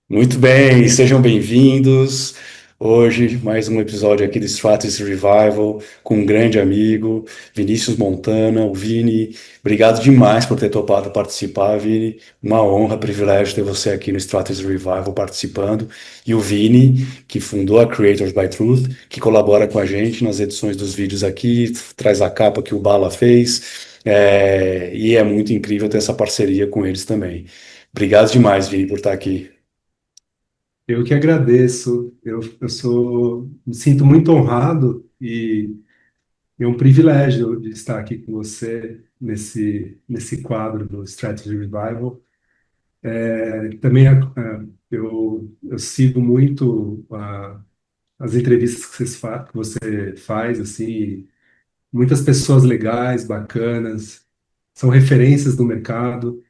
Muito bem, sejam bem-vindos. Hoje, mais um episódio aqui do Strategy Revival com um grande amigo, Vinícius Montana, o Vini. Obrigado demais por ter topado participar, Vini. Uma honra, privilégio ter você aqui no Strategy Revival participando. E o Vini, que fundou a Creators by Truth, que colabora com a gente nas edições dos vídeos aqui, traz a capa que o Bala fez. E é muito incrível ter essa parceria com eles também. Obrigado demais, Vini, por estar aqui. Eu que agradeço. Me sinto muito honrado e é um privilégio de estar aqui com você nesse quadro do Strategy Revival. Também eu sigo muito as entrevistas que você faz, assim, muitas pessoas legais, bacanas, são referências do mercado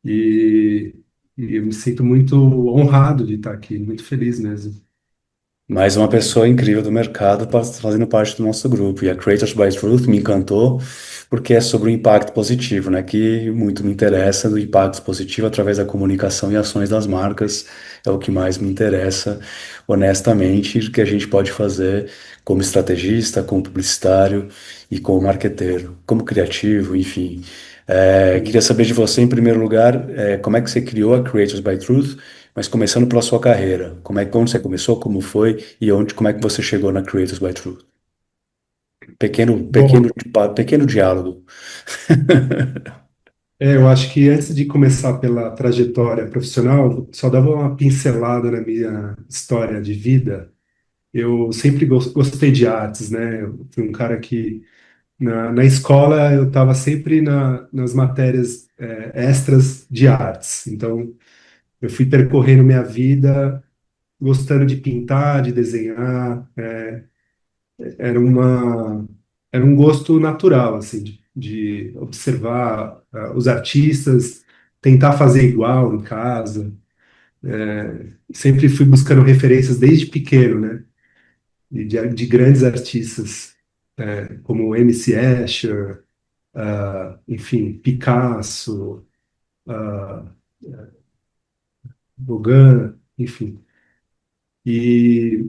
e, e eu me sinto muito honrado de estar aqui, muito feliz mesmo. Mais uma pessoa incrível do mercado fazendo parte do nosso grupo. E a Creators by Truth me encantou porque é sobre o impacto positivo, né? Que muito me interessa, do impacto positivo através da comunicação e ações das marcas. É o que mais me interessa, honestamente, que a gente pode fazer como estrategista, como publicitário e como marqueteiro, como criativo, enfim. Queria saber de você, em primeiro lugar, como é que você criou a Creators by Truth, mas começando pela sua carreira, como você começou, como foi e como é que você chegou na Creators by Truth? Bom, Pequeno diálogo. eu acho que antes de começar pela trajetória profissional, só dava uma pincelada na minha história de vida. Eu sempre gostei de artes, né? Eu fui um cara que na escola eu estava sempre nas matérias extras de artes. Então eu fui percorrendo minha vida gostando de pintar, de desenhar. Era era um gosto natural, assim, de observar os artistas, tentar fazer igual em casa. Sempre fui buscando referências desde pequeno, né? De grandes artistas, como M.C. Escher, enfim, Picasso, ah, Gauguin, enfim. E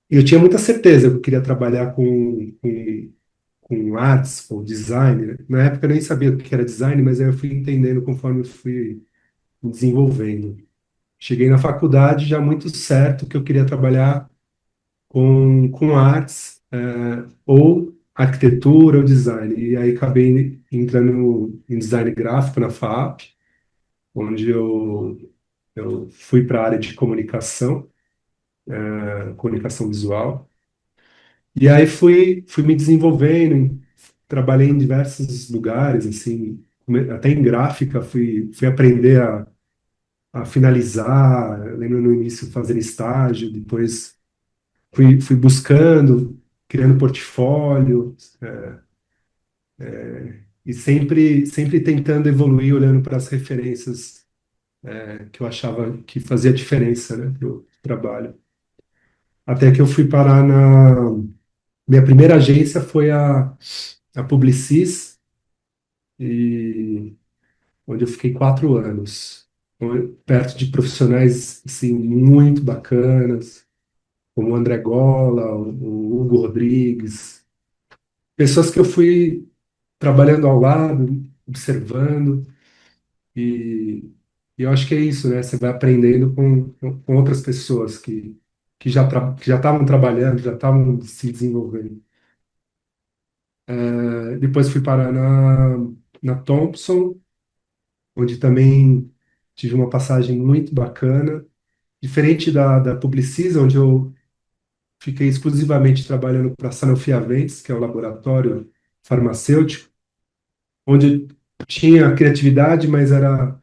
eu tinha muita certeza que eu queria trabalhar com artes, com design, né? Na época eu nem sabia o que era design, mas aí eu fui entendendo conforme eu fui me desenvolvendo. Cheguei na faculdade já muito certo que eu queria trabalhar com artes, ou arquitetura ou design. E aí acabei entrando em design gráfico na FAP, onde eu fui para a área de comunicação, comunicação visual. E aí fui me desenvolvendo, trabalhei em diversos lugares, assim, até em gráfica, fui aprender a finalizar. Eu lembro no início fazendo estágio, depois fui buscando, criando portfólio, e sempre tentando evoluir, olhando para as referências, que eu achava que fazia diferença, né, pro trabalho. Até que eu fui parar minha primeira agência foi a Publicis, e onde eu fiquei 4 anos, perto de profissionais assim, muito bacanas, como o André Gola, o Hugo Rodrigues, pessoas que eu fui trabalhando ao lado, observando, e, e eu acho que é isso, né? Você vai aprendendo com outras pessoas que já estavam trabalhando, já estavam se desenvolvendo. Depois fui parar na Thompson, onde também tive uma passagem muito bacana, diferente da Publicis, onde eu fiquei exclusivamente trabalhando para a Sanofi Aventis, que é o laboratório farmacêutico, onde tinha criatividade, mas era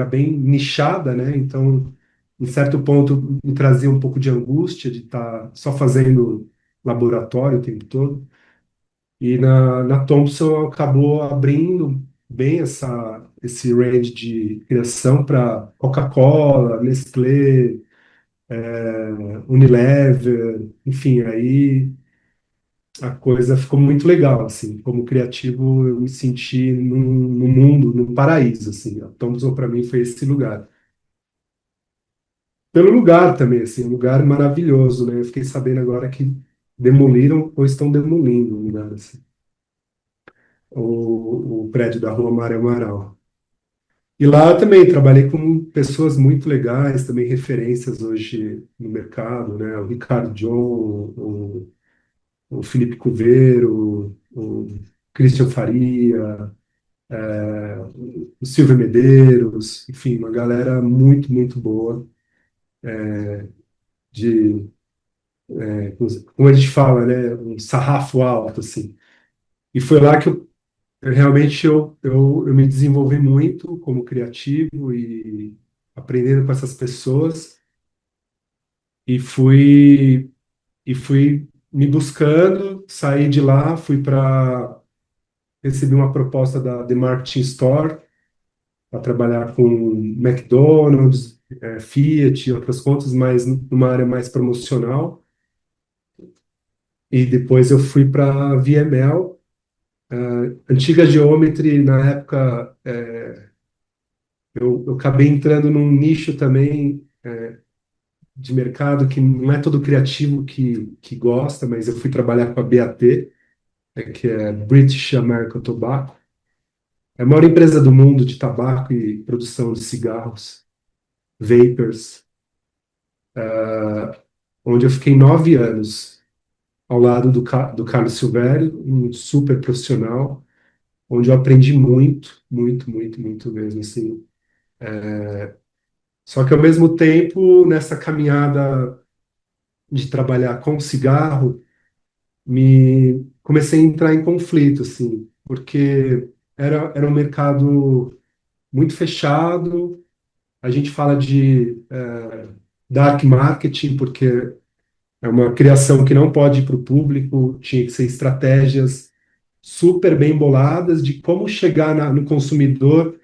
bem nichada, né? Então, em certo ponto, me trazia um pouco de angústia de estar só fazendo laboratório o tempo todo. E na Thompson acabou abrindo bem esse range de criação para Coca-Cola, Nestlé, Unilever, enfim, aí a coisa ficou muito legal, assim, como criativo eu me senti num mundo, num paraíso, assim, a Thompson para mim foi esse lugar. pelo lugar também, assim, um lugar maravilhoso, né? Eu fiquei sabendo agora que demoliram ou estão demolindo o lugar, assim, o prédio da Rua Mário Amaral. E lá eu também trabalhei com pessoas muito legais, também referências hoje no mercado, né? O Ricardo John, o Felipe Coveiro, o Christian Faria, o Silvio Medeiros, enfim, uma galera muito, muito boa de, como a gente fala, né? Um sarrafo alto, assim. E foi lá que realmente eu me desenvolvi muito como criativo e aprendendo com essas pessoas e fui me buscando, saí de lá, fui para recebi uma proposta da The Marketing Store para trabalhar com McDonald's, Fiat e outras contas, mas numa área mais promocional. E depois eu fui para VML, antiga Geometry, na época eu acabei entrando num nicho também de mercado que não é todo criativo que gosta, mas eu fui trabalhar com a BAT, que é British American Tobacco. É a maior empresa do mundo de tabaco e produção de cigarros, vapers, onde eu fiquei 9 anos ao lado do Carlos Silvério, um super profissional, onde eu aprendi muito, muito, muito, muito mesmo, assim. Só que ao mesmo tempo, nessa caminhada de trabalhar com cigarro, me comecei a entrar em conflito, assim, porque era um mercado muito fechado. A gente fala de dark marketing, porque é uma criação que não pode ir para o público, tinha que ser estratégias super bem boladas de como chegar no consumidor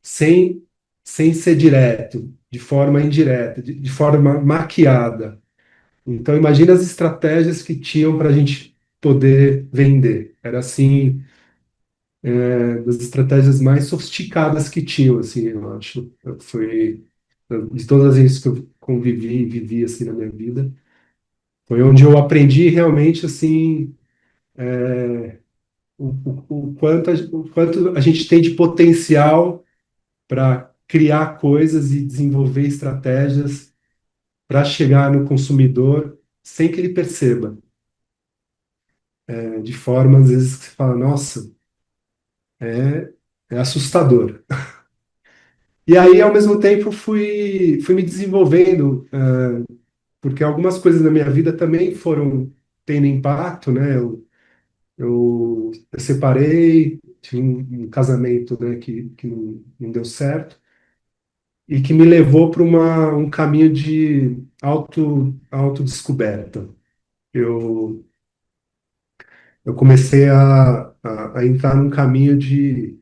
sem, sem ser direto, de forma indireta, de forma maquiada. Então, imagina as estratégias que tinham para a gente poder vender. Era assim, das estratégias mais sofisticadas que tinham, assim, eu acho. Foi de todas as vezes que eu convivi e vivi assim na minha vida, foi onde eu aprendi realmente assim o quanto a gente tem de potencial para criar coisas e desenvolver estratégias para chegar no consumidor sem que ele perceba, de forma às vezes que você fala, nossa, é, é assustador. E aí, ao mesmo tempo, fui me desenvolvendo, porque algumas coisas na minha vida também foram tendo impacto, né? Eu separei, tive um casamento, né, que não deu certo, e que me levou para um caminho de autodescoberta. Eu, eu comecei a entrar num caminho de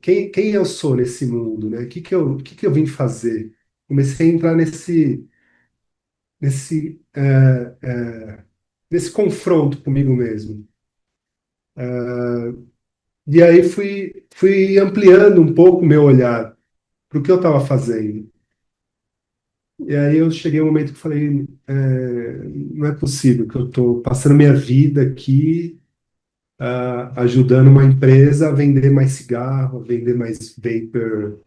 quem eu sou nesse mundo, né? O que que eu vim fazer? Comecei a entrar nesse, nesse confronto comigo mesmo. E aí fui ampliando um pouco o meu olhar para o que eu estava fazendo. E aí eu cheguei a um momento que falei, não é possível que eu estou passando minha vida aqui ajudando uma empresa a vender mais cigarro, a vender mais vapor,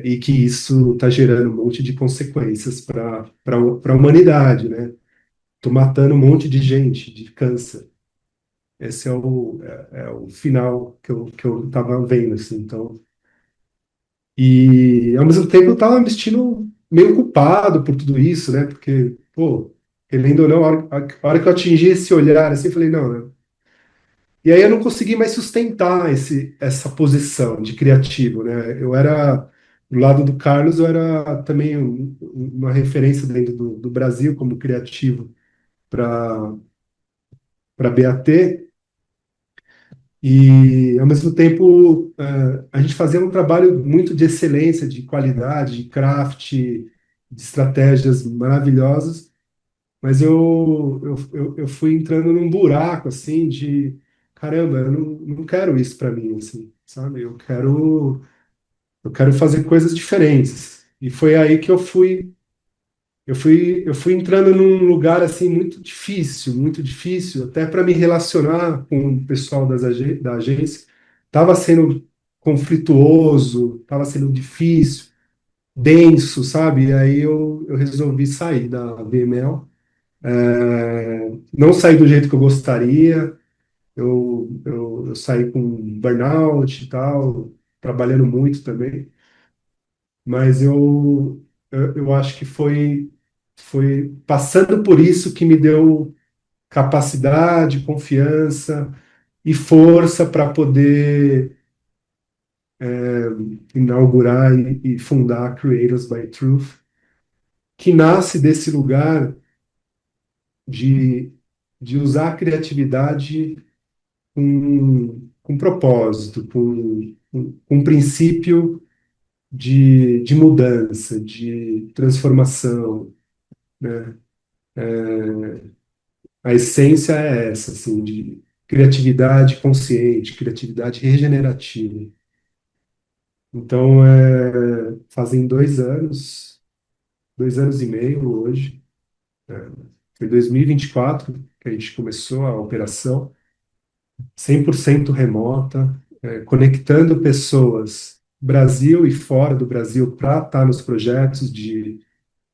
e que isso está gerando um monte de consequências para a humanidade, né? Estou matando um monte de gente de câncer. Esse é o final que eu estava vendo, assim, então. E ao mesmo tempo eu estava me sentindo meio culpado por tudo isso, né? Porque, pô, querendo ou não, a hora que eu atingi esse olhar, assim, eu falei, não, né? E aí eu não consegui mais sustentar essa posição de criativo, né? Eu era, do lado do Carlos, eu era também uma referência dentro do Brasil como criativo para BAT, e ao mesmo tempo a gente fazia um trabalho muito de excelência, de qualidade, de craft, de estratégias maravilhosas, mas eu fui entrando num buraco assim de caramba, eu não quero isso para mim, assim, sabe? Eu quero fazer coisas diferentes. E foi aí que eu fui. eu fui entrando num lugar assim muito difícil, até para me relacionar com o pessoal da agência. Estava sendo conflituoso, estava sendo difícil, denso, sabe? E aí eu resolvi sair da VML. Não saí do jeito que eu gostaria. Eu saí com burnout e tal, trabalhando muito também. Mas eu acho que foi passando por isso que me deu capacidade, confiança e força para poder inaugurar e fundar Creators by Truth, que nasce desse lugar de, de usar a criatividade com propósito, com princípio de mudança, de transformação, né? A essência é essa, assim, de criatividade consciente, criatividade regenerativa. Então, fazem 2 anos e meio hoje, foi 2024 que a gente começou a operação, 100% remota, conectando pessoas Brasil e fora do Brasil para estar nos projetos de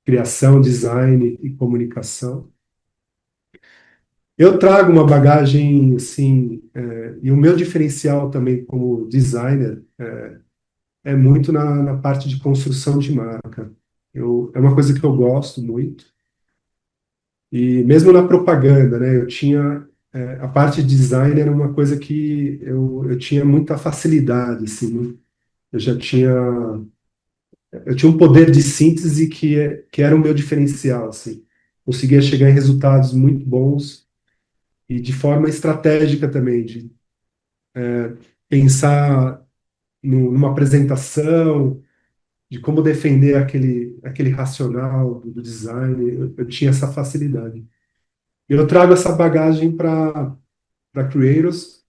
criação, design e comunicação. Eu trago uma bagagem, assim, e o meu diferencial também como designer é muito na parte de construção de marca. É uma coisa que eu gosto muito. E mesmo na propaganda, né, eu tinha, a parte de design era uma coisa que eu tinha muita facilidade, assim, né? Eu já tinha, eu tinha um poder de síntese que era o meu diferencial, assim. Conseguia chegar em resultados muito bons e de forma estratégica também, de pensar numa apresentação, de como defender aquele racional do design. Eu tinha essa facilidade. E eu trago essa bagagem para Creators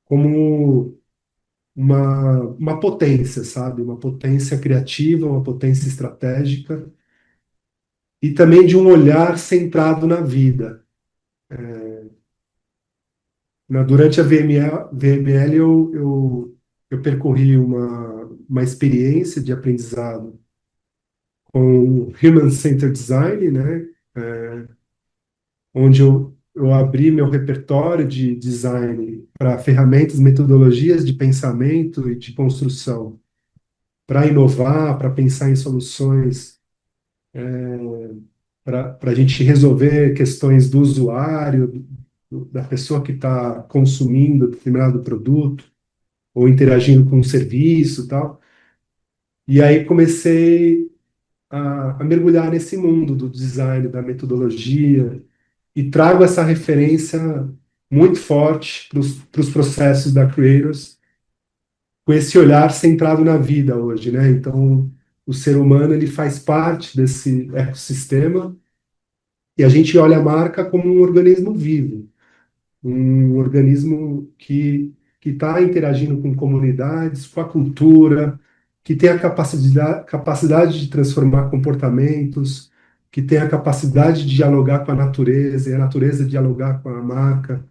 como uma potência, sabe? Uma potência criativa, uma potência estratégica e também de um olhar centrado na vida. Durante a VML eu percorri uma experiência de aprendizado com Human Centered Design, né? Onde eu abri meu repertório de design para ferramentas, metodologias de pensamento e de construção, para inovar, para pensar em soluções, para a gente resolver questões do usuário, da pessoa que está consumindo determinado produto ou interagindo com um serviço e tal. E aí comecei a mergulhar nesse mundo do design, da metodologia, e trago essa referência muito forte para os processos da Creators, com esse olhar centrado na vida hoje, né? Então, o ser humano ele faz parte desse ecossistema e a gente olha a marca como um organismo vivo, um organismo que está interagindo com comunidades, com a cultura, que tem a capacidade de transformar comportamentos, que tem a capacidade de dialogar com a natureza e a natureza dialogar com a marca,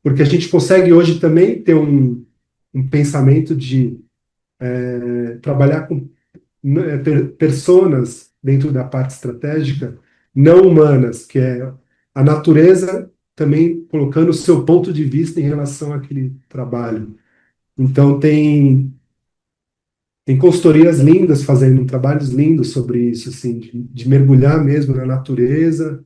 porque a gente consegue hoje também ter um pensamento de trabalhar com personas dentro da parte estratégica não humanas, que é a natureza também colocando o seu ponto de vista em relação àquele trabalho. Então, tem consultorias lindas fazendo trabalhos lindos sobre isso, assim, de mergulhar mesmo na natureza,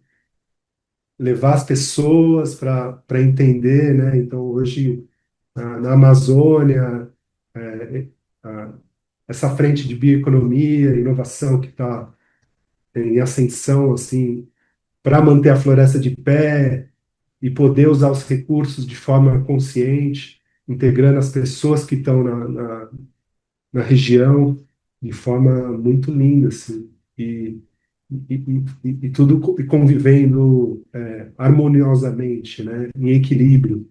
levar as pessoas para entender, né? Então, hoje, na Amazônia, é, a- essa frente de bioeconomia, inovação que está em ascensão, assim, para manter a floresta de pé e poder usar os recursos de forma consciente, integrando as pessoas que estão na região de forma muito linda, assim, e tudo convivendo harmoniosamente, né, em equilíbrio.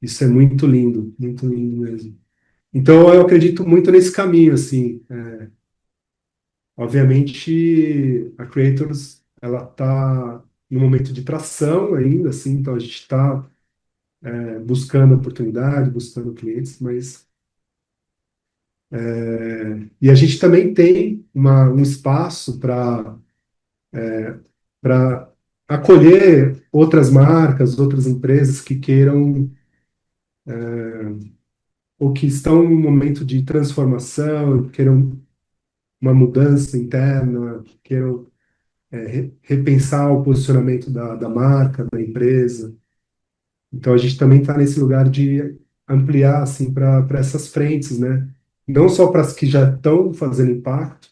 Isso é muito lindo mesmo. Então, eu acredito muito nesse caminho, assim, obviamente, a Creators, ela está no momento de tração ainda, assim, então a gente está buscando oportunidade, buscando clientes, mas e a gente também tem um espaço para acolher outras marcas, outras empresas que queiram ou que estão em um momento de transformação, queiram uma mudança interna, que queiram repensar o posicionamento da marca, da empresa. Então a gente também está nesse lugar de ampliar assim para essas frentes, né? Não só para as que já estão fazendo impacto,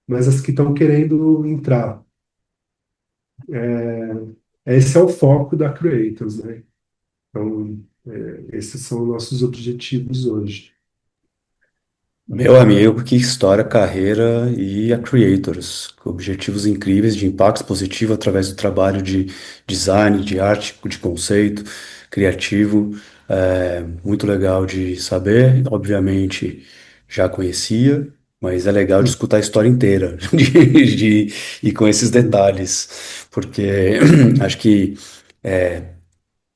mas as que estão querendo entrar. Esse é o foco da Creators, né? Então, esses são nossos objetivos hoje. Meu amigo, que história, carreira e a Creators, objetivos incríveis de impacto positivo através do trabalho de design, de arte, de conceito criativo, muito legal de saber. Obviamente já conhecia, mas é legal de Hum, escutar a história inteira e com esses hum, detalhes, porque acho que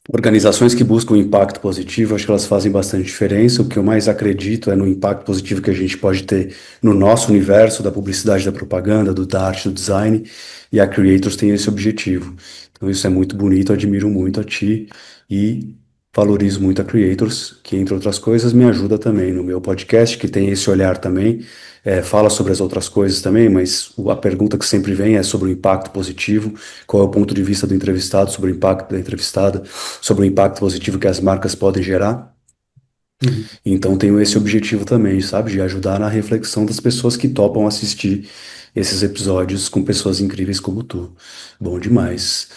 organizações que buscam impacto positivo, acho que elas fazem bastante diferença. O que eu mais acredito é no impacto positivo que a gente pode ter no nosso universo da publicidade, da propaganda, da arte, do design, e a Creators tem esse objetivo. Então isso é muito bonito, admiro muito a ti e valorizo muito a Creators, que entre outras coisas me ajuda também no meu podcast, que tem esse olhar também, fala sobre as outras coisas também, mas a pergunta que sempre vem é sobre o impacto positivo, qual é o ponto de vista do entrevistado sobre o impacto da entrevistada, sobre o impacto positivo que as marcas podem gerar. hum. Então tenho esse objetivo também, sabe, de ajudar na reflexão das pessoas que topam assistir esses episódios com pessoas incríveis como tu. Bom demais.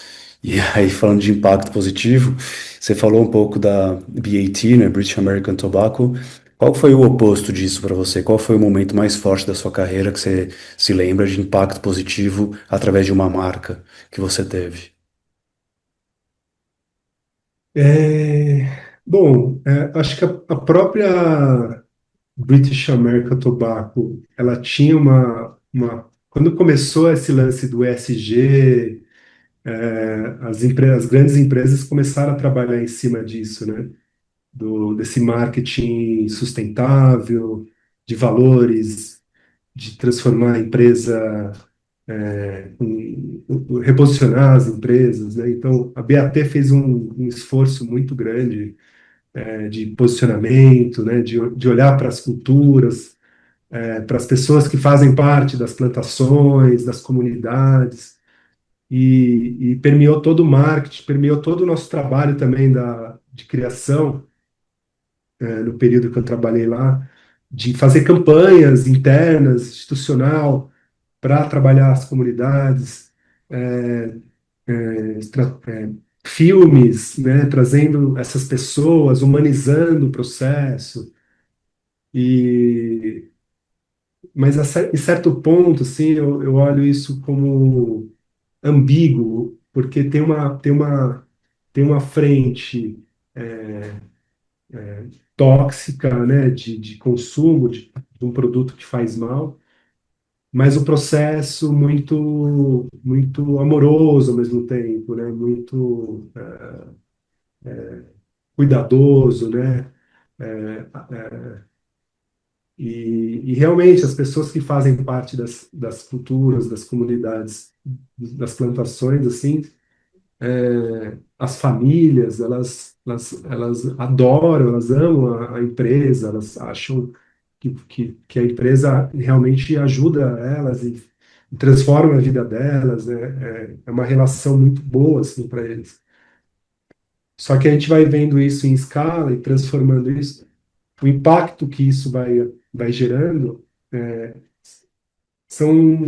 E aí, falando de impacto positivo, você falou um pouco da BAT, né, British American Tobacco. Qual foi o oposto disso para você? Qual foi o momento mais forte da sua carreira que você se lembra de impacto positivo através de uma marca que você teve? Bom, acho que a própria British American Tobacco, ela tinha quando começou esse lance do ESG, as grandes empresas começaram a trabalhar em cima disso, né? Desse marketing sustentável, de valores, de transformar a empresa, reposicionar as empresas, né? Então, a BAT fez um esforço muito grande, de posicionamento, né? De olhar para as culturas, para as pessoas que fazem parte das plantações, das comunidades, e permeou todo o marketing, permeou todo o nosso trabalho também de criação, no período que eu trabalhei lá, de fazer campanhas internas, institucional, para trabalhar as comunidades, é, filmes, né, trazendo essas pessoas, humanizando o processo, e mas em certo ponto, assim, eu olho isso como ambíguo, porque tem uma frente tóxica, né, de consumo de um produto que faz mal, mas o processo muito amoroso ao mesmo tempo, né, muito cuidadoso, né, e realmente as pessoas que fazem parte das culturas, das comunidades, das plantações, assim, as famílias, elas adoram, elas amam a empresa, elas acham que a empresa realmente ajuda elas e transforma a vida delas, né? É uma relação muito boa, assim, para eles. Só que a gente vai vendo isso em escala e transformando isso, o impacto que isso vai gerando são,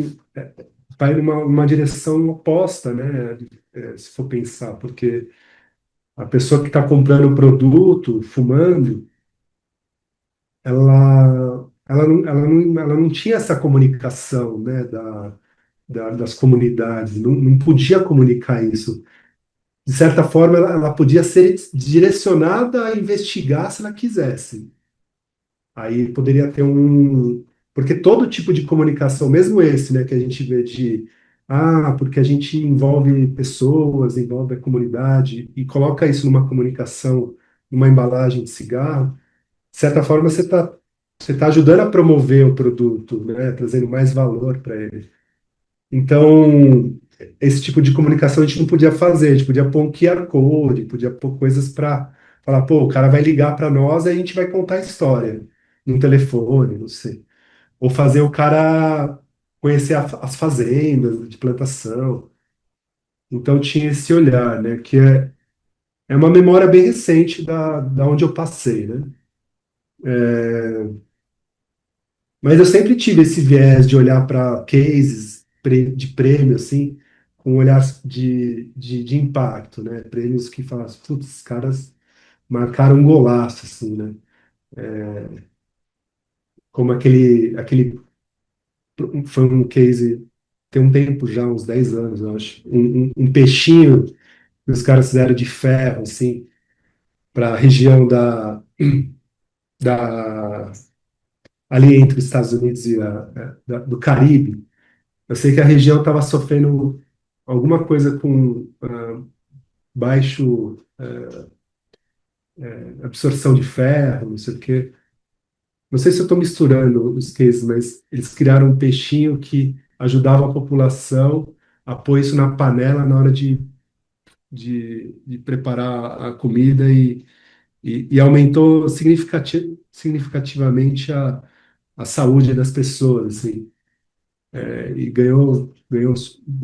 vai numa direção oposta, né? Se for pensar, porque a pessoa que está comprando o produto, fumando, ela não tinha essa comunicação, né, das comunidades, não podia comunicar isso. De certa forma, ela podia ser direcionada a investigar se ela quisesse. Aí Porque todo tipo de comunicação, mesmo esse, né, que a gente vê de, porque a gente envolve pessoas, envolve a comunidade, e coloca isso numa comunicação, numa embalagem de cigarro, de certa forma você tá ajudando a promover o produto, né, trazendo mais valor para ele. Então, esse tipo de comunicação a gente não podia fazer, a gente podia pôr um QR Code, podia pôr coisas para falar, pô, o cara vai ligar para nós e a gente vai contar a história, num telefone, não sei. Ou fazer o cara conhecer as fazendas de plantação. Então tinha esse olhar, né? Que é uma memória bem recente da onde eu passei, né? Mas eu sempre tive esse viés de olhar para cases de prêmio, assim, com um olhar de impacto, né? Prêmios que falam, putz, os caras marcaram um golaço, assim, né? Como aquele foi um case, tem um tempo já, uns 10 anos, eu acho. Um peixinho que os caras fizeram de ferro, assim, para a região da, ali entre os Estados Unidos e do Caribe. Eu sei que a região estava sofrendo alguma coisa com baixo absorção de ferro, não sei o quê. Não sei se eu estou misturando os cases, mas eles criaram um peixinho que ajudava a população a pôr isso na panela na hora de preparar a comida e aumentou significativamente a saúde das pessoas, assim. E ganhou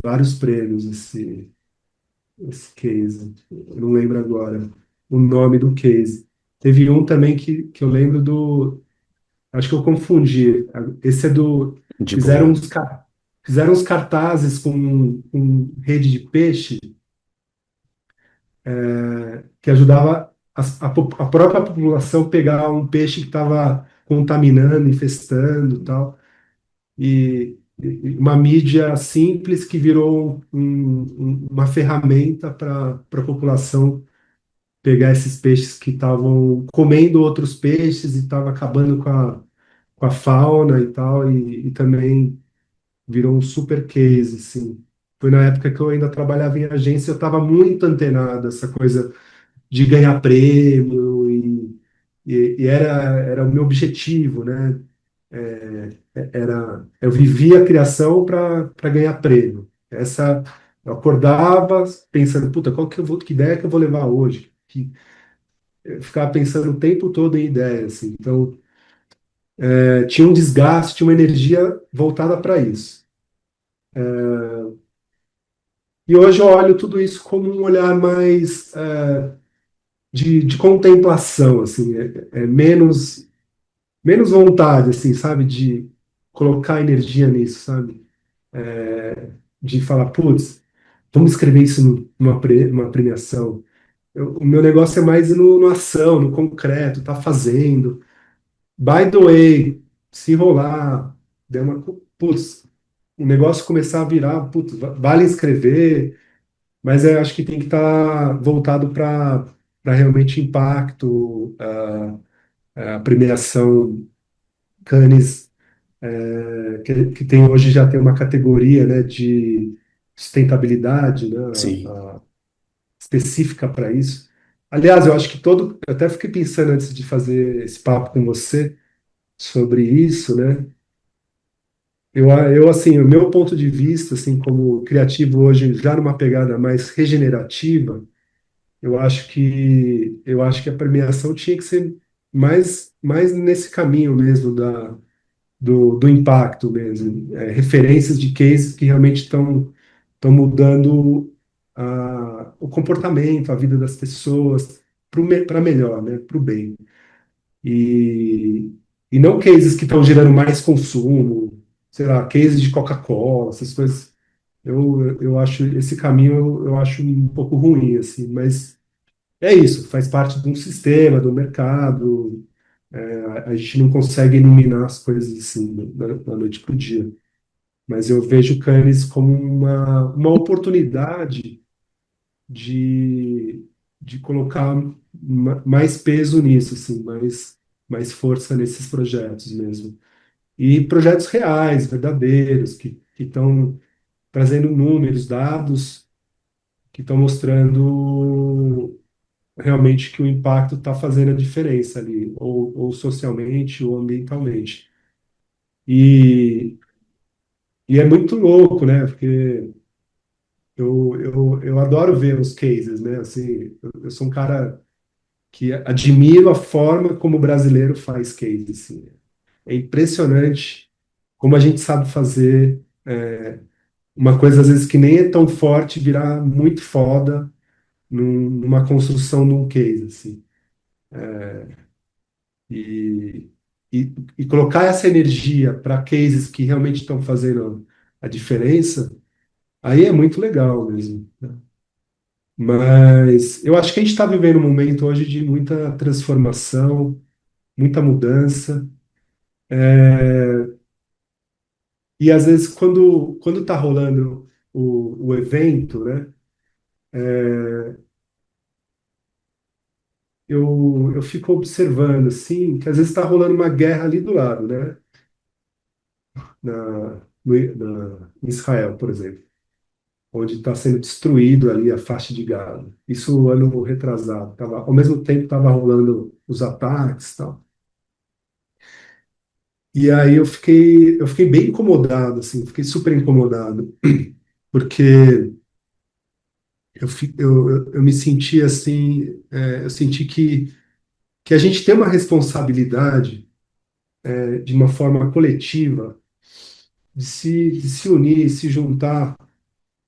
vários prêmios esse case. Eu não lembro agora o nome do case. Teve um também que eu lembro do. Acho que eu confundi. Esse é do. De Fizeram boa. uns, fizeram uns cartazes com rede de peixe que ajudava a própria população pegar um peixe que estava contaminando, infestando, e tal. E uma mídia simples que virou uma ferramenta para a população pegar esses peixes que estavam comendo outros peixes e estava acabando com a fauna e tal, e também virou um super case, assim. Foi na época que eu ainda trabalhava em agência, eu estava muito antenado, essa coisa de ganhar prêmio, e era o meu objetivo, né? Eu vivia a criação para ganhar prêmio. Eu acordava pensando, puta, que ideia que eu vou levar hoje? Eu ficava pensando o tempo todo em ideias, assim. Então, tinha um desgaste, tinha uma energia voltada para isso. E hoje eu olho tudo isso como um olhar mais de contemplação, assim, menos vontade, assim, sabe, de colocar energia nisso, sabe? De falar, putz, vamos escrever isso numa premiação. O meu negócio é mais no ação, no concreto, tá fazendo. By the way, se rolar, der uma, putz, o negócio começar a virar, putz, vale escrever, mas eu acho que tem que estar voltado para realmente impacto, a premiação Cannes, que tem hoje já tem uma categoria, né, de sustentabilidade, né, Sim. específica para isso. Aliás, eu acho que eu até fiquei pensando antes de fazer esse papo com você sobre isso, né? Assim, o meu ponto de vista, assim, como criativo hoje, já numa pegada mais regenerativa, eu acho que a premiação tinha que ser mais nesse caminho mesmo do impacto mesmo, referências de cases que realmente estão mudando o comportamento, a vida das pessoas para melhor, né, para o bem. E, e não cases que estão gerando mais consumo, sei lá, cases de Coca-Cola, essas coisas. Eu acho esse caminho eu acho um pouco ruim, assim, mas é isso, faz parte de um sistema, do mercado. A gente não consegue eliminar as coisas assim da noite para o dia. Mas eu vejo o Cannes como uma oportunidade de, de colocar mais peso nisso, assim, mais força nesses projetos mesmo. e projetos reais, verdadeiros, que estão trazendo números, dados, que estão mostrando realmente que o impacto está fazendo a diferença ali, ou socialmente ou ambientalmente. E, e é muito louco, né? Porque eu adoro ver os cases, né? Assim, eu sou um cara que admiro a forma como o brasileiro faz case, assim. É impressionante como a gente sabe fazer uma coisa, às vezes, que nem é tão forte, virar muito foda numa construção de um case, assim. E, e colocar essa energia para cases que realmente estão fazendo a diferença, aí é muito legal mesmo, né? Mas eu acho que a gente está vivendo um momento hoje de muita transformação, muita mudança. E às vezes, quando está rolando o evento, né, eu fico observando, assim, que às vezes está rolando uma guerra ali do lado, né, em Israel, por exemplo, onde está sendo destruído ali a faixa de Gaza. Isso ano retrasado. Ao mesmo tempo estava rolando os ataques e tal. E aí eu fiquei bem incomodado, assim, fiquei super incomodado, porque eu me senti assim, eu senti que a gente tem uma responsabilidade, de uma forma coletiva, de se unir, se juntar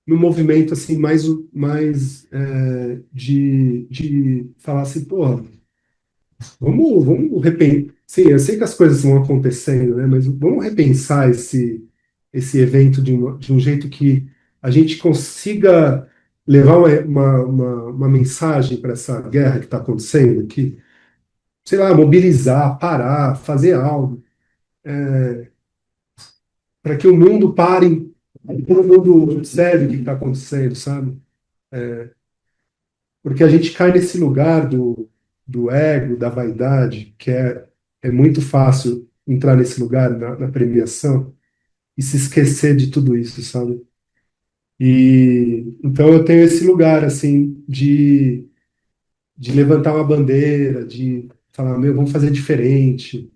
num movimento assim mais de falar assim, pô, vamos repensar. Sim, eu sei que as coisas vão acontecendo, né? Mas vamos repensar esse evento de um jeito que a gente consiga levar uma mensagem para essa guerra que está acontecendo, que, sei lá, mobilizar, parar, fazer algo, para que o mundo pare, e todo mundo observe o que está acontecendo, sabe? Porque a gente cai nesse lugar do ego, da vaidade, que é muito fácil entrar nesse lugar na premiação e se esquecer de tudo isso, sabe? E então eu tenho esse lugar assim de levantar uma bandeira, de falar, meu, vamos fazer diferente.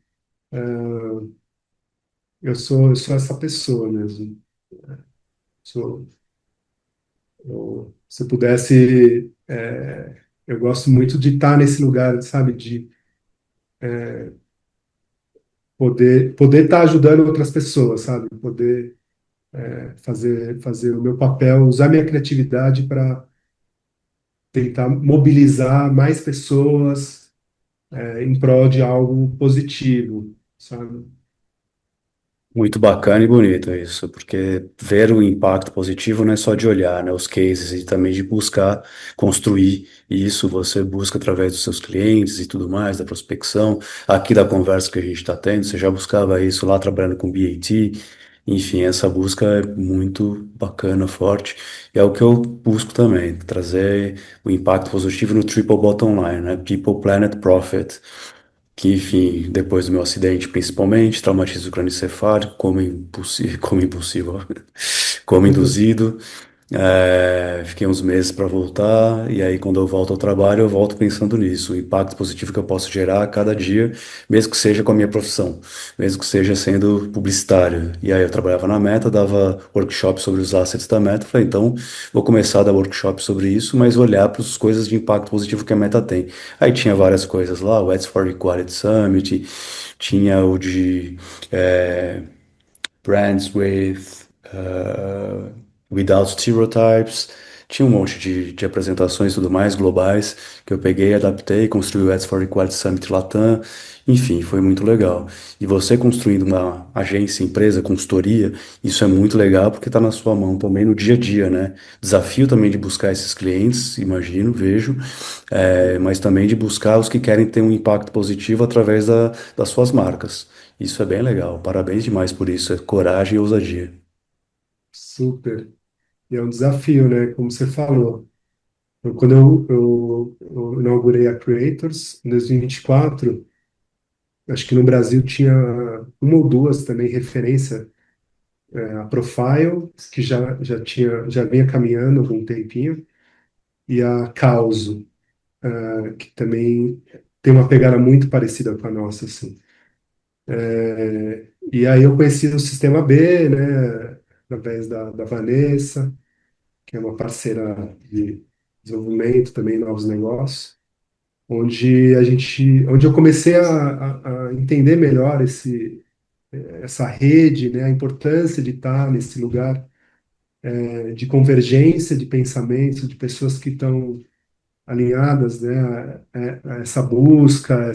Eu sou essa pessoa mesmo. Sou, se eu pudesse, eu gosto muito de estar nesse lugar, sabe? De poder estar ajudando outras pessoas, sabe? Poder fazer o meu papel, usar minha criatividade para tentar mobilizar mais pessoas, em prol de algo positivo, sabe? Muito bacana e bonito isso, porque ver o impacto positivo não é só de olhar, né, os cases e também de buscar construir isso. Você busca através dos seus clientes e tudo mais, da prospecção, aqui da conversa que a gente está tendo. Você já buscava isso lá trabalhando com BAT, enfim, essa busca é muito bacana, forte, e é o que eu busco também, trazer o impacto positivo no triple bottom line, né, People, Planet, Profit, que, enfim, depois do meu acidente, principalmente, traumatismo crânioencefálico, como impossível, como induzido. Fiquei uns meses para voltar, e aí, quando eu volto ao trabalho, eu volto pensando nisso, o impacto positivo que eu posso gerar a cada dia, mesmo que seja com a minha profissão, mesmo que seja sendo publicitário. E aí, eu trabalhava na Meta, dava workshop sobre os assets da Meta, falei, então, vou começar a dar workshop sobre isso, mas olhar para as coisas de impacto positivo que a Meta tem. Aí tinha várias coisas lá, o Ads for Equality Summit, tinha o de Brands Without Stereotypes. Tinha um monte de apresentações e tudo mais, globais, que eu peguei, adaptei, construí o Ads for Equality Summit Latam. Enfim, foi muito legal. E você construindo uma agência, empresa, consultoria, isso é muito legal porque está na sua mão também no dia a dia, né? Desafio também de buscar esses clientes, imagino, vejo, mas também de buscar os que querem ter um impacto positivo através das suas marcas. Isso é bem legal. Parabéns demais por isso. É coragem e ousadia. Super. E é um desafio, né? Como você falou. Quando eu inaugurei a Creators, em 2024, Acho que no Brasil tinha uma ou duas também referência, a Profile, que já vinha caminhando há algum tempinho, e a Causo, que também tem uma pegada muito parecida com a nossa, assim. E aí eu conheci o Sistema B, né, através da Vanessa, que é uma parceira de desenvolvimento também, novos negócios, onde eu comecei a entender melhor essa rede, né, a importância de estar nesse lugar, de convergência de pensamentos, de pessoas que estão alinhadas, né, a essa busca,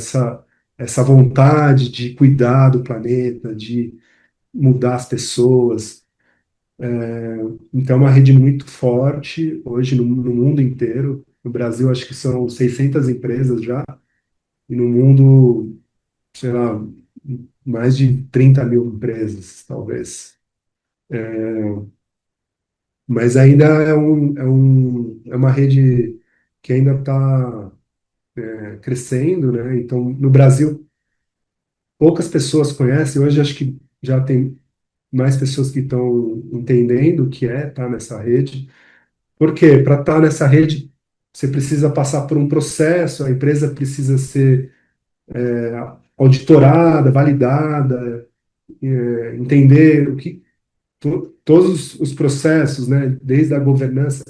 essa vontade de cuidar do planeta, de mudar as pessoas. Então, é uma rede muito forte hoje no mundo inteiro. No Brasil, acho que são 600 empresas já, e no mundo, sei lá, mais de 30 mil empresas, talvez. Mas ainda é uma rede que ainda está crescendo, né? Então, no Brasil, poucas pessoas conhecem. Hoje, acho que já tem mais pessoas que estão entendendo o que é estar nessa rede. Porque para estar nessa rede, você precisa passar por um processo, a empresa precisa ser auditorada, validada, entender todos os processos, né, desde a governança.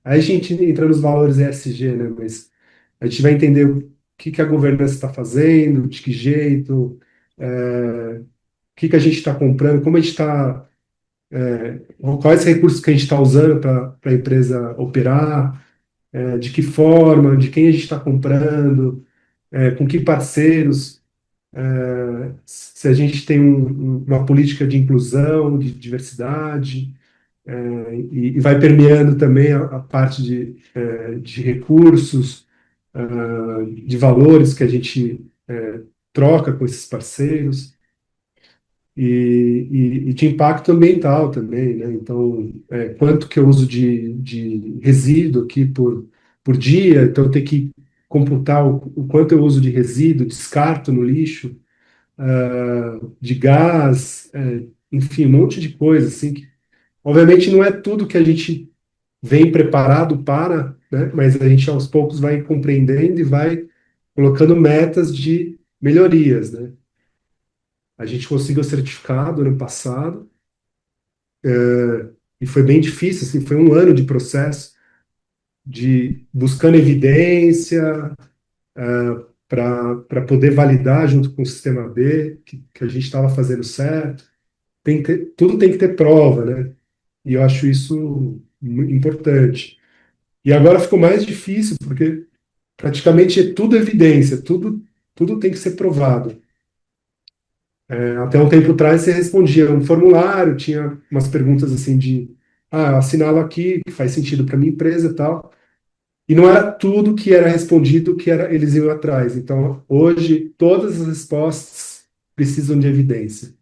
Aí a gente entra nos valores ESG, né, mas a gente vai entender o que a governança está fazendo, de que jeito, o que a gente está comprando, como a gente está, quais recursos que a gente está usando para a empresa operar, de que forma, de quem a gente está comprando, com que parceiros, se a gente tem uma política de inclusão, de diversidade, e vai permeando também a parte de recursos, de valores que a gente troca com esses parceiros, e de impacto ambiental também, né? Então, quanto que eu uso de resíduo aqui por dia, então eu tenho que computar o quanto eu uso de resíduo, descarto no lixo, de gás, enfim, um monte de coisa, assim, que, obviamente não é tudo que a gente vem preparado para, né? Mas a gente aos poucos vai compreendendo e vai colocando metas de melhorias, né? A gente conseguiu o certificado ano passado, e foi bem difícil, assim, foi um ano de processo de buscando evidência para poder validar junto com o sistema B que a gente estava fazendo certo. Tudo tem que ter prova, né? E eu acho isso importante. E agora ficou mais difícil, porque praticamente é tudo evidência, tudo tem que ser provado. Até um tempo atrás você respondia um formulário, tinha umas perguntas assim eu assinalo aqui, que faz sentido para minha empresa e tal. E não era tudo que era respondido que eles iam atrás. Então, hoje, todas as respostas precisam de evidência.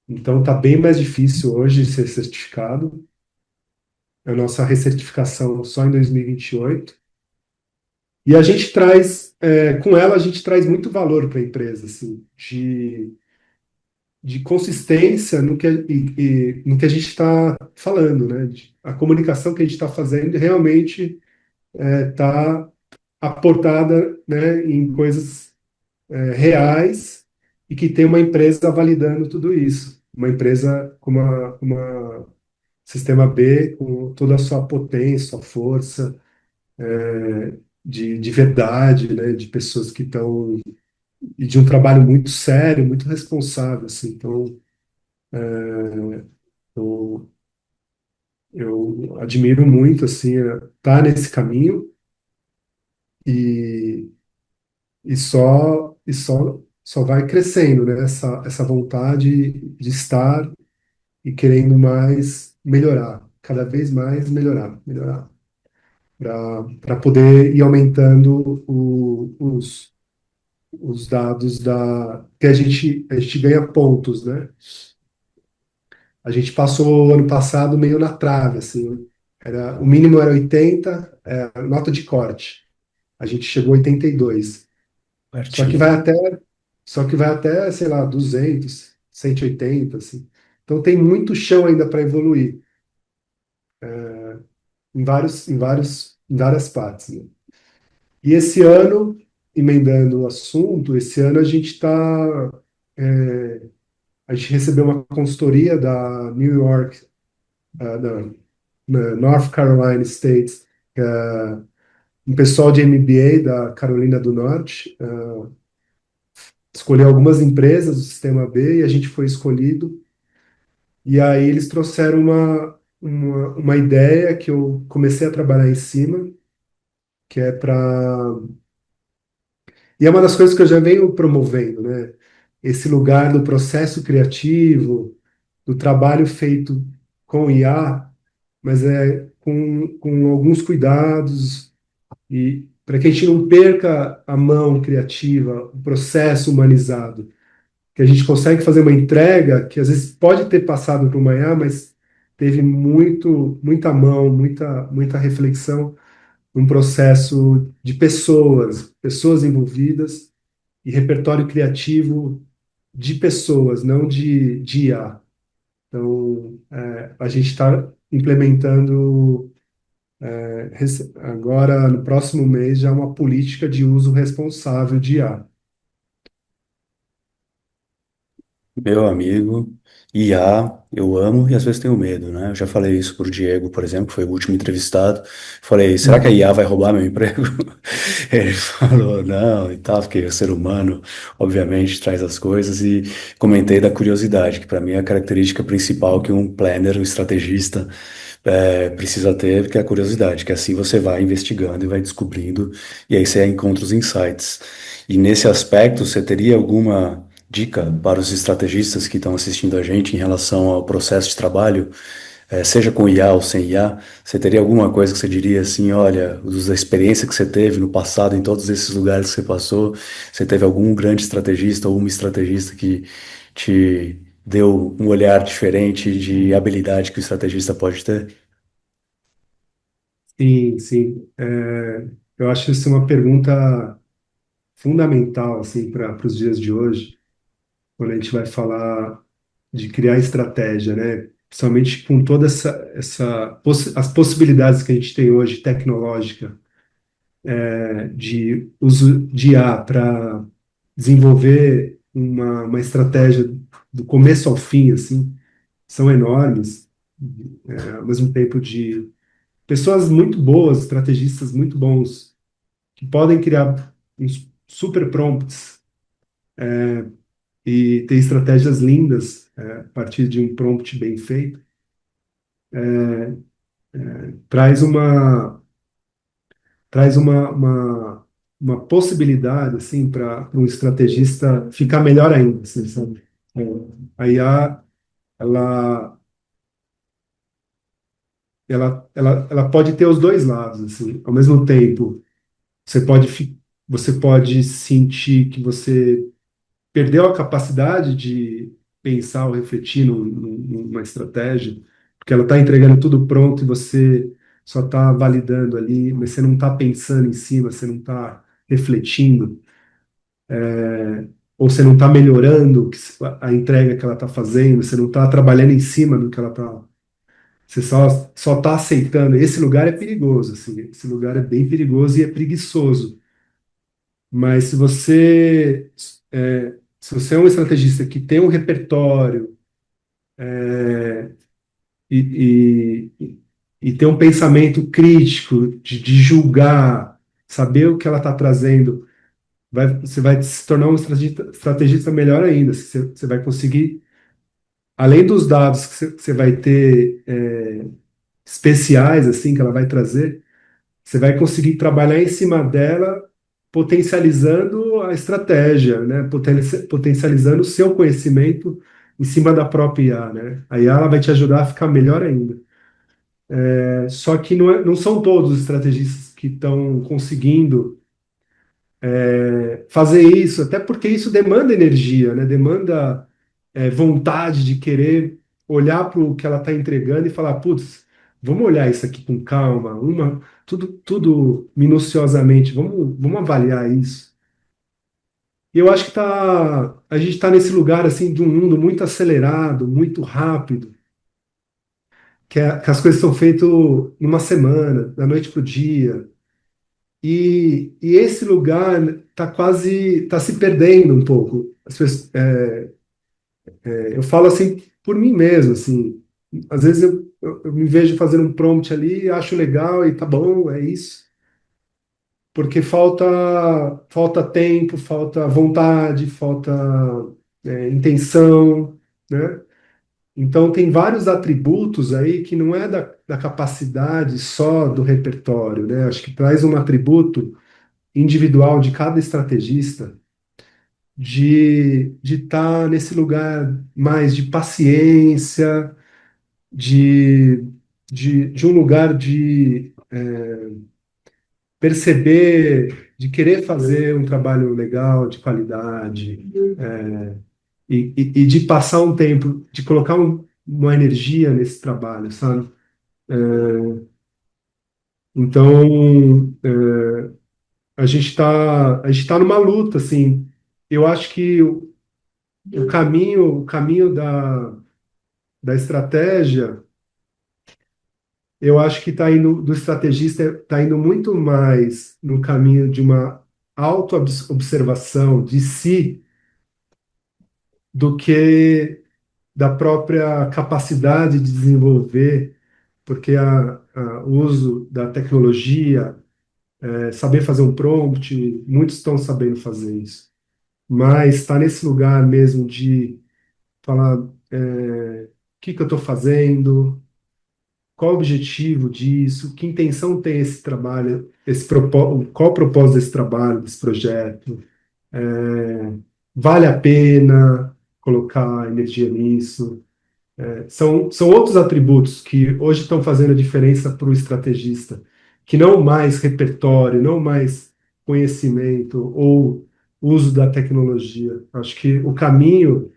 Então, está bem mais difícil hoje ser certificado. A nossa recertificação só em 2028. E a gente traz, com ela, a gente traz muito valor para a empresa, assim, de consistência no que a gente está falando, né? A comunicação que a gente está fazendo realmente está aportada, né, em coisas reais e que tem uma empresa validando tudo isso. Uma empresa com uma Sistema B, com toda a sua potência, sua força, de verdade, né, de pessoas que estão e de um trabalho muito sério, muito responsável, assim. Então, eu, eu admiro muito, assim, estar nesse caminho e, só vai crescendo, né? Essa vontade de estar e querendo mais melhorar, cada vez mais melhorar, para poder ir aumentando os dados que a gente ganha pontos, né? A gente passou ano passado meio na trave, assim, o mínimo era 80, nota de corte. A gente chegou a 82. Só que vai Pertinho. até Só que vai até, sei lá, 200, 180, assim. Então tem muito chão ainda para evoluir em várias partes, né? E esse ano, emendando o assunto, esse ano a gente está, a gente recebeu uma consultoria da New York, da North Carolina State, um pessoal de MBA da Carolina do Norte, escolheu algumas empresas do Sistema B e a gente foi escolhido. E aí eles trouxeram uma ideia que eu comecei a trabalhar em cima, que é para... E é uma das coisas que eu já venho promovendo, né? Esse lugar do processo criativo, do trabalho feito com IA, mas é com alguns cuidados e para que a gente não perca a mão criativa, o processo humanizado, que a gente consegue fazer uma entrega que às vezes pode ter passado por uma IA, mas teve muita mão, muita reflexão, um processo de pessoas envolvidas e repertório criativo de pessoas, não de IA. Então, a gente está implementando agora, no próximo mês, já uma política de uso responsável de IA. Meu amigo, IA, eu amo e às vezes tenho medo, né? Eu já falei isso pro Diego, por exemplo, que foi o último entrevistado. Falei, será que a IA Uhum. vai roubar meu emprego? Ele falou, não, e tal, porque o ser humano, obviamente, traz as coisas e comentei da curiosidade, que para mim é a característica principal que um planner, um estrategista, precisa ter, que é a curiosidade, que assim você vai investigando e vai descobrindo, e aí você encontra os insights. E nesse aspecto, você teria alguma dica para os estrategistas que estão assistindo a gente em relação ao processo de trabalho, seja com IA ou sem IA? Você teria alguma coisa que você diria assim, olha, da experiência que você teve no passado, em todos esses lugares que você passou, você teve algum grande estrategista ou uma estrategista que te deu um olhar diferente de habilidade que o estrategista pode ter? Sim, sim. Eu acho isso uma pergunta fundamental assim para os dias de hoje, quando a gente vai falar de criar estratégia, né? Principalmente com toda as possibilidades que a gente tem hoje tecnológica, de uso de IA para desenvolver uma estratégia do começo ao fim, assim, são enormes, ao mesmo tempo de pessoas muito boas, estrategistas muito bons, que podem criar uns super prompts e ter estratégias lindas, a partir de um prompt bem feito, traz uma possibilidade assim para um estrategista ficar melhor ainda, assim, sabe? É, a IA, ela, ela pode ter os dois lados, assim, ao mesmo tempo. Você pode sentir que você perdeu a capacidade de pensar ou refletir numa estratégia, porque ela está entregando tudo pronto e você só está validando ali, mas você não está pensando em cima, você não está refletindo, ou você não está melhorando a entrega que ela está fazendo, você não está trabalhando em cima do que ela está. Você só está aceitando. Esse lugar é perigoso, assim, esse lugar é bem perigoso e é preguiçoso. Mas se você é um estrategista que tem um repertório e tem um pensamento crítico de julgar, saber o que ela está trazendo, você vai se tornar um estrategista melhor ainda. Você vai conseguir, além dos dados que você vai ter especiais assim que ela vai trazer, você vai conseguir trabalhar em cima dela, potencializando a estratégia, né? Potencializando o seu conhecimento em cima da própria IA, né? A IA ela vai te ajudar a ficar melhor ainda. Só que não são todos os estrategistas que estão conseguindo fazer isso, até porque isso demanda energia, né? Demanda vontade de querer olhar para o que ela está entregando e falar, putz, vamos olhar isso aqui com calma, tudo minuciosamente, vamos avaliar isso. E eu acho que a gente está nesse lugar assim de um mundo muito acelerado, muito rápido, que as coisas são feitas numa semana, da noite para o dia. E esse lugar está se perdendo um pouco. Eu falo assim por mim mesmo, assim. Às vezes eu me vejo fazendo um prompt ali, acho legal e tá bom, é isso. Porque falta tempo, falta vontade, falta intenção, né? Então tem vários atributos aí que não é da capacidade só do repertório, né? Acho que traz um atributo individual de cada estrategista de estar nesse lugar mais de paciência, de, de um lugar de perceber, de querer fazer um trabalho legal, de qualidade, e de passar um tempo, de colocar uma energia nesse trabalho, sabe? Então, a gente tá numa luta, assim. Eu acho que o caminho da estratégia, eu acho que está indo, do estrategista, está indo muito mais no caminho de uma auto-observação de si do que da própria capacidade de desenvolver, porque o uso da tecnologia, saber fazer um prompt, muitos estão sabendo fazer isso, mas está nesse lugar mesmo de falar, o que que eu estou fazendo, qual o objetivo disso, que intenção tem esse trabalho, qual o propósito desse trabalho, desse projeto, é, vale a pena colocar energia nisso. São outros atributos que hoje estão fazendo a diferença para o estrategista, que não mais repertório, não mais conhecimento ou uso da tecnologia. Acho que o caminho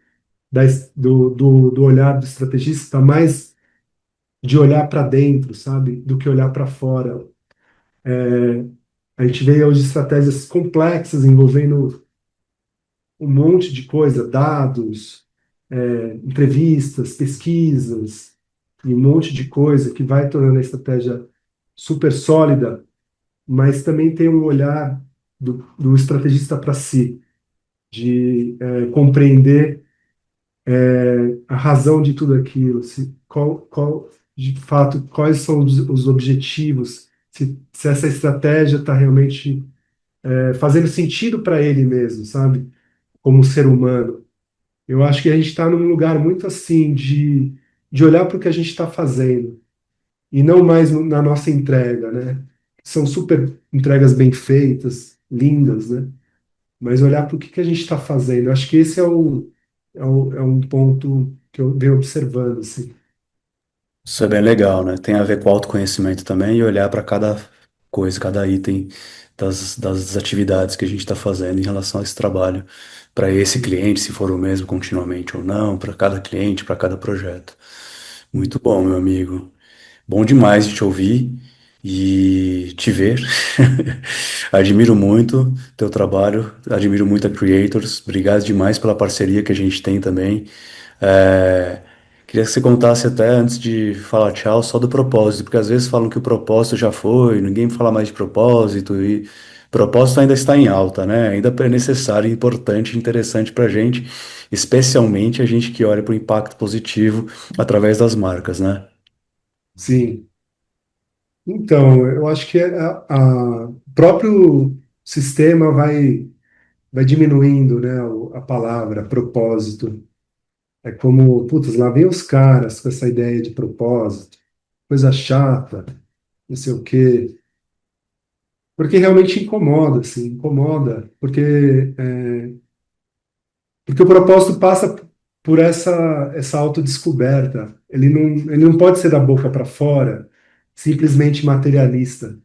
do olhar do estrategista está mais de olhar para dentro, sabe, do que olhar para fora. A gente vê hoje estratégias complexas envolvendo um monte de coisa, dados, entrevistas, pesquisas, e um monte de coisa que vai tornando a estratégia super sólida, mas também tem um olhar do estrategista para si, de compreender a razão de tudo aquilo, de fato, quais são os objetivos, se essa estratégia está realmente fazendo sentido para ele mesmo, sabe? Como ser humano. Eu acho que a gente está num lugar muito assim de olhar para o que a gente está fazendo e não mais na nossa entrega, né? São super entregas bem feitas, lindas, né? Mas olhar para o que que a gente está fazendo. Eu acho que esse é um ponto que eu venho observando, assim. Isso é bem legal, né? Tem a ver com autoconhecimento também e olhar para cada coisa, cada item das atividades que a gente está fazendo em relação a esse trabalho, para esse cliente, se for o mesmo continuamente ou não, para cada cliente, para cada projeto. Muito bom, meu amigo. Bom demais de te ouvir e te ver. Admiro muito teu trabalho, admiro muito a Creators. Obrigado demais pela parceria que a gente tem também. É, Queria que você contasse até antes de falar tchau, só do propósito, porque às vezes falam que o propósito já foi, ninguém fala mais de propósito e propósito ainda está em alta, né? Ainda é necessário, importante, interessante para a gente, especialmente a gente que olha para o impacto positivo através das marcas, né? Sim. Então, eu acho que o próprio sistema vai diminuindo, né, a palavra propósito. É como, putz, lá vem os caras com essa ideia de propósito, coisa chata, não sei o quê. Porque realmente incomoda, assim, incomoda, porque o propósito passa por essa autodescoberta. Ele não pode ser da boca para fora, simplesmente materialista.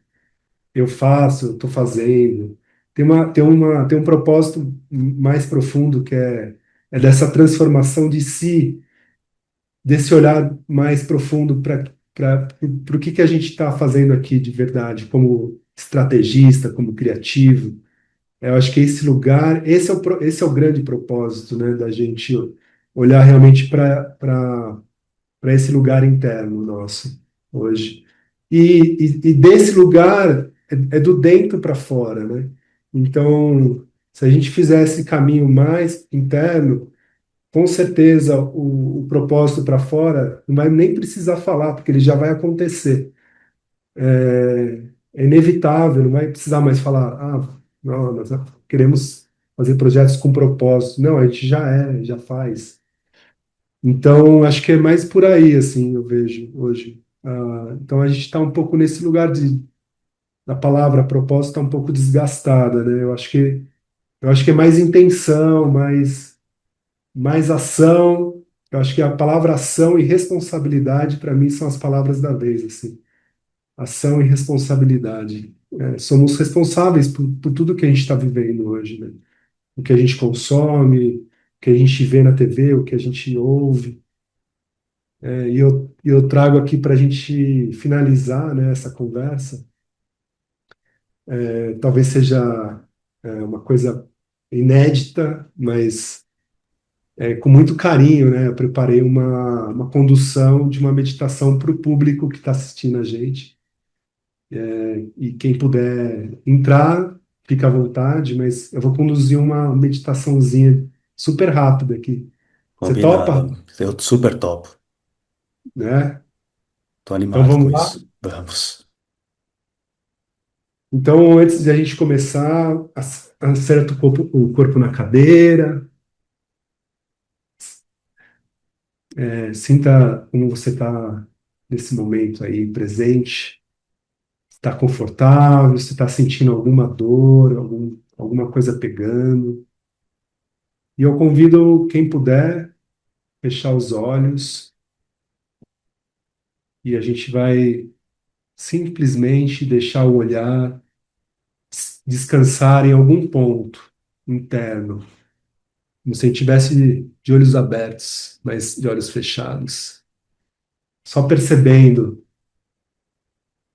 Eu faço, eu estou fazendo. Tem um propósito mais profundo é dessa transformação de si, desse olhar mais profundo para o que a gente está fazendo aqui de verdade, como estrategista, como criativo. Eu acho que esse lugar, esse é o grande propósito, né, da gente olhar realmente para esse lugar interno nosso hoje. E desse lugar é do dentro para fora, né? Então, se a gente fizer esse caminho mais interno, com certeza o propósito para fora não vai nem precisar falar, porque ele já vai acontecer. É inevitável, não vai precisar mais falar, não, nós queremos fazer projetos com propósito. Não, a gente já faz. Então, acho que é mais por aí, assim, eu vejo hoje. Então, a gente está um pouco nesse lugar da palavra propósito está um pouco desgastada, né? Eu acho que é mais intenção, mais ação. Eu acho que a palavra ação e responsabilidade, para mim, são as palavras da vez, assim. Ação e responsabilidade. Somos responsáveis por tudo que a gente está vivendo hoje, né? O que a gente consome, o que a gente vê na TV, o que a gente ouve. E eu trago aqui para a gente finalizar, né, essa conversa. Talvez seja uma coisa inédita, mas com muito carinho, né? Eu preparei uma condução de uma meditação para o público que está assistindo a gente. E quem puder entrar, fica à vontade, mas eu vou conduzir uma meditaçãozinha super rápida aqui. Você topa? Combinado. Eu super topo. Né? Tô Então animado com vamos lá? isso. Vamos. Então, antes de a gente começar, acerta o corpo na cadeira, sinta como você está nesse momento aí presente. Está confortável? Se está sentindo alguma dor, alguma coisa pegando? E eu convido quem puder fechar os olhos e a gente vai simplesmente deixar o olhar descansar em algum ponto interno, como se a gente estivesse de olhos abertos, mas de olhos fechados, só percebendo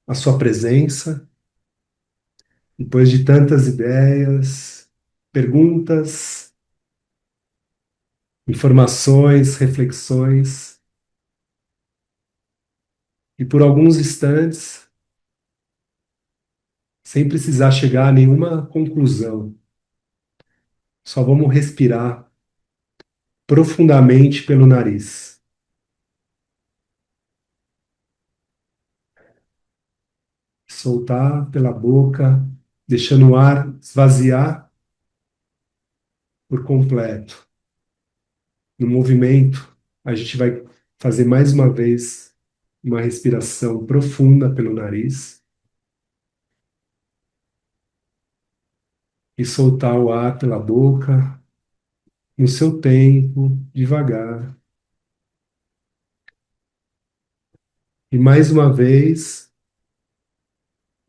a sua presença, depois de tantas ideias, perguntas, informações, reflexões, e por alguns instantes, sem precisar chegar a nenhuma conclusão, só vamos respirar profundamente pelo nariz, soltar pela boca, deixando o ar esvaziar por completo. No movimento, a gente vai fazer mais uma vez uma respiração profunda pelo nariz e soltar o ar pela boca no seu tempo, devagar. E mais uma vez,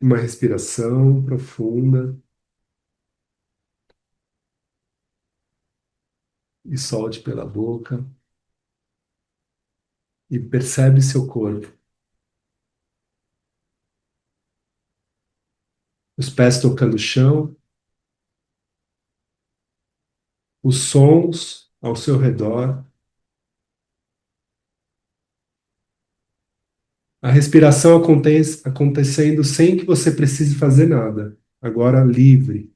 uma respiração profunda e solte pela boca e percebe seu corpo. Os pés tocando o chão, os sons ao seu redor, a respiração acontecendo sem que você precise fazer nada. Agora livre.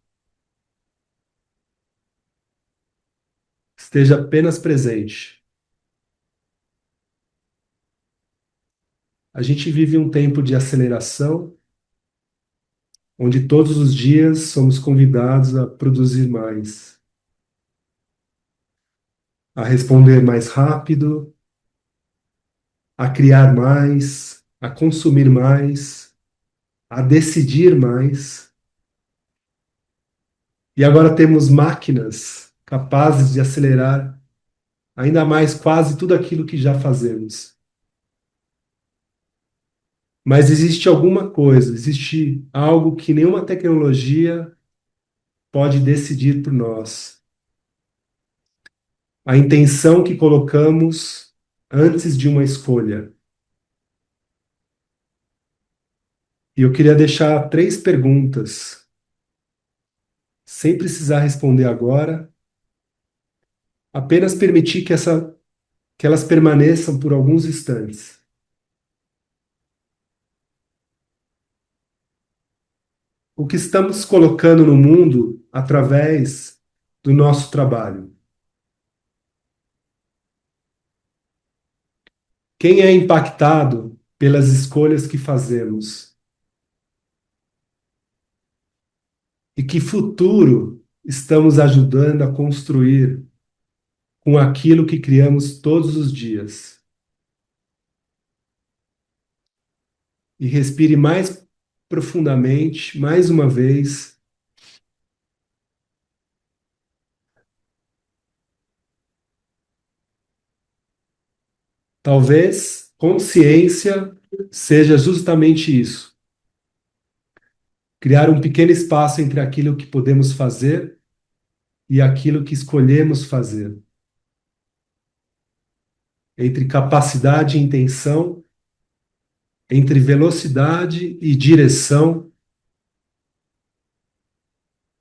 Esteja apenas presente. A gente vive um tempo de aceleração, onde todos os dias somos convidados a produzir mais, a responder mais rápido, a criar mais, a consumir mais, a decidir mais. E agora temos máquinas capazes de acelerar ainda mais quase tudo aquilo que já fazemos. Mas existe alguma coisa, existe algo que nenhuma tecnologia pode decidir por nós. A intenção que colocamos antes de uma escolha. E eu queria deixar três perguntas sem precisar responder agora, apenas permitir que elas permaneçam por alguns instantes. O que estamos colocando no mundo através do nosso trabalho? Quem é impactado pelas escolhas que fazemos? E que futuro estamos ajudando a construir com aquilo que criamos todos os dias? E respire mais profundamente, mais uma vez. Talvez consciência seja justamente isso: criar um pequeno espaço entre aquilo que podemos fazer e aquilo que escolhemos fazer, entre capacidade e intenção, entre velocidade e direção,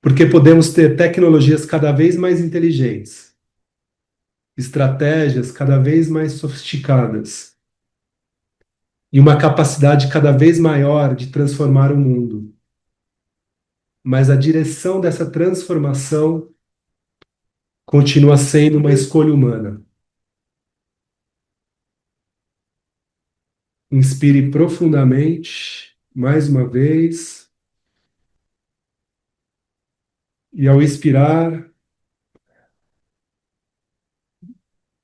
porque podemos ter tecnologias cada vez mais inteligentes, estratégias cada vez mais sofisticadas e uma capacidade cada vez maior de transformar o mundo. Mas a direção dessa transformação continua sendo uma escolha humana. Inspire profundamente, mais uma vez, e ao expirar,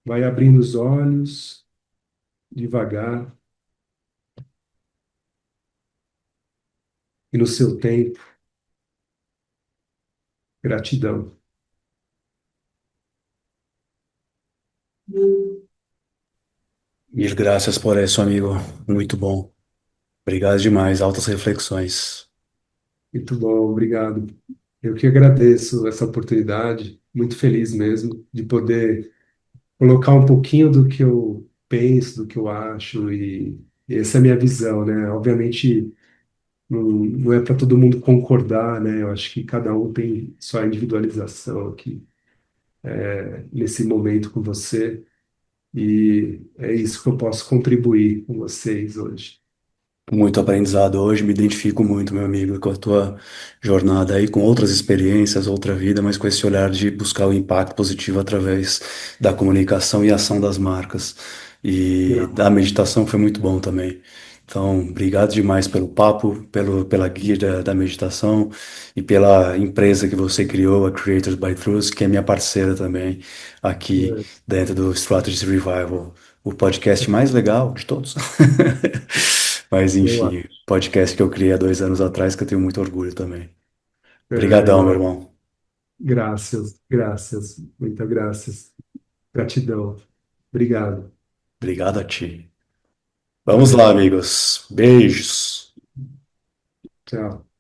vai abrindo os olhos devagar e no seu tempo. Gratidão. Mil graças por isso, amigo. Muito bom. Obrigado demais. Altas reflexões. Muito bom, obrigado. Eu que agradeço essa oportunidade, muito feliz mesmo de poder colocar um pouquinho do que eu penso, do que eu acho, e essa é a minha visão, né? Obviamente, não é para todo mundo concordar, né? Eu acho que cada um tem sua individualização aqui, nesse momento com você, e é isso que eu posso contribuir com vocês hoje. Muito aprendizado hoje, me identifico muito, meu amigo, com a tua jornada aí, com outras experiências, outra vida, mas com esse olhar de buscar o impacto positivo através da comunicação e ação das marcas. E Gra- da meditação foi muito bom também. Então, obrigado demais pelo papo, pela guia da meditação e pela empresa que você criou, a Creators by Truth, que é minha parceira também aqui dentro do Strategy Revival, o podcast mais legal de todos. Mas Eu enfim, acho. podcast que eu criei há 2 anos atrás, que eu tenho muito orgulho também. Obrigadão, Eu meu acho. irmão. Graças, graças, muitas graças. Gratidão. Obrigado. Obrigado a ti. Vamos lá, Valeu. amigos. Beijos. Tchau.